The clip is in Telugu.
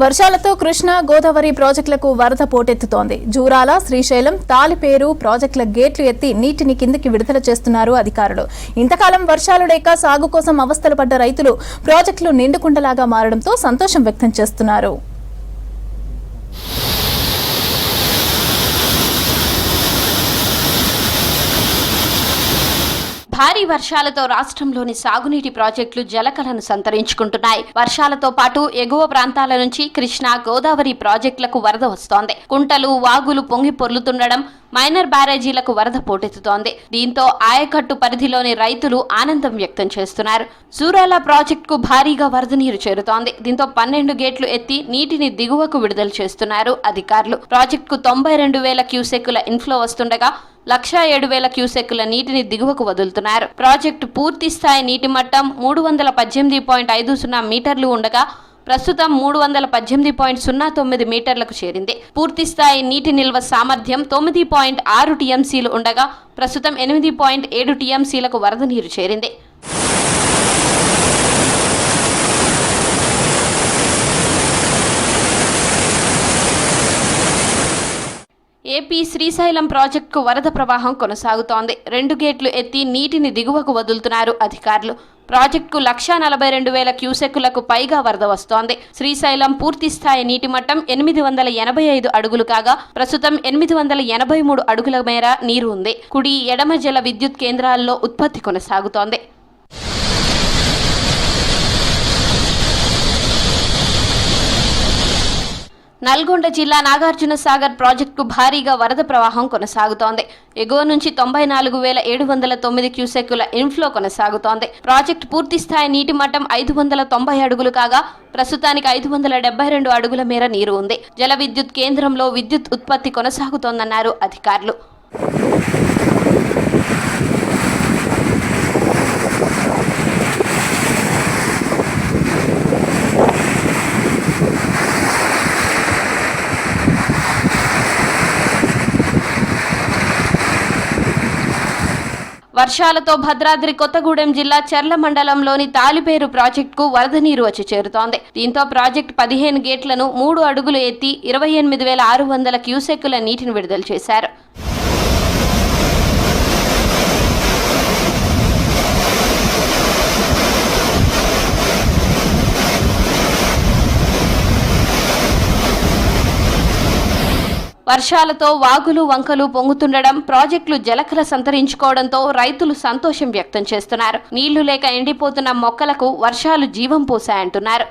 వర్షాలతో కృష్ణా గోదావరి ప్రాజెక్టులకు వరద పోటెత్తుతోంది. జూరాల, శ్రీశైలం, తాలిపేరు ప్రాజెక్టుల గేట్లు ఎత్తి నీటిని కిందికి విడుదల చేస్తున్నారు అధికారులు. ఇంతకాలం వర్షాలు లేక సాగు కోసం అవస్థలు పడ్డ రైతులు ప్రాజెక్టులు నిండుకుండలాగా మారడంతో సంతోషం వ్యక్తం చేస్తున్నారు. భారీ వర్షాలతో రాష్ట్రంలోని సాగునీటి ప్రాజెక్టులు జలకలను సంతరించుకుంటున్నాయి. వర్షాలతో పాటు ఎగువ ప్రాంతాల నుంచి కృష్ణా గోదావరి ప్రాజెక్టులకు వరద వస్తోంది. కుంటలు, వాగులు పొంగి పొర్లుతుండడం, మైనర్ బ్యారేజీలకు వరద పోటెత్తుతోంది. దీంతో ఆయకట్టు పరిధిలోని రైతులు ఆనందం వ్యక్తం చేస్తున్నారు. జూరాల ప్రాజెక్టుకు భారీగా వరద నీరు చేరుతోంది. దీంతో 12 గేట్లు ఎత్తి నీటిని దిగువకు విడుదల చేస్తున్నారు అధికారులు. ప్రాజెక్టుకు 92,000 క్యూసెక్కుల ఇన్ఫ్లో వస్తుండగా 107,000 క్యూసెక్కుల నీటిని దిగువకు వదులుతున్నారు. ప్రాజెక్టు పూర్తి స్థాయి నీటి మట్టం 318.50 మీటర్లు ఉండగా ప్రస్తుతం 318.09 మీటర్లకు చేరింది. పూర్తి స్థాయి నీటి నిల్వ సామర్థ్యం 9.6 టీఎంసీలు ఉండగా ప్రస్తుతం 8.7 టీఎంసీలకు వరద నీరు చేరింది. ఏపీ శ్రీశైలం ప్రాజెక్టుకు వరద ప్రవాహం కొనసాగుతోంది. 2 గేట్లు ఎత్తి నీటిని దిగువకు వదులుతున్నారు అధికారులు. ప్రాజెక్టుకు 142,000 క్యూసెక్కులకు పైగా వరద వస్తోంది. శ్రీశైలం పూర్తి స్థాయి నీటి మట్టం 885 అడుగులు కాగా ప్రస్తుతం 883 అడుగుల మేర నీరు ఉంది. కుడి, ఎడమ జల విద్యుత్ కేంద్రాల్లో ఉత్పత్తి కొనసాగుతోంది. నల్గొండ జిల్లా నాగార్జున సాగర్ ప్రాజెక్టుకు భారీగా వరద ప్రవాహం కొనసాగుతోంది. ఎగువ నుంచి 94,709 క్యూసెక్కుల ఇన్ఫ్లో కొనసాగుతోంది. ప్రాజెక్టు పూర్తి స్థాయి నీటి మట్టం 590 అడుగులు కాగా ప్రస్తుతానికి 572 అడుగుల మేర నీరు ఉంది. జల విద్యుత్ కేంద్రంలో విద్యుత్ ఉత్పత్తి కొనసాగుతోందన్నారు అధికారులు. వర్షాలతో భద్రాద్రి కొత్తగూడెం జిల్లా చర్ల మండలంలోని తాలిపేరు ప్రాజెక్టుకు వరద నీరు వచ్చి చేరుతోంది. దీంతో ప్రాజెక్టు 15 గేట్లను 3 అడుగులు ఎత్తి 28,600 క్యూసెక్కుల నీటిని విడుదల చేశారు. వర్షాలతో వాగులు, వంకలు పొంగుతుండడం, ప్రాజెక్టులు జలకల సంతరించుకోవడంతో రైతులు సంతోషం వ్యక్తం చేస్తున్నారు. నీళ్లు లేక ఎండిపోతున్న మొక్కలకు వర్షాలు జీవం పోశాయంటున్నారు.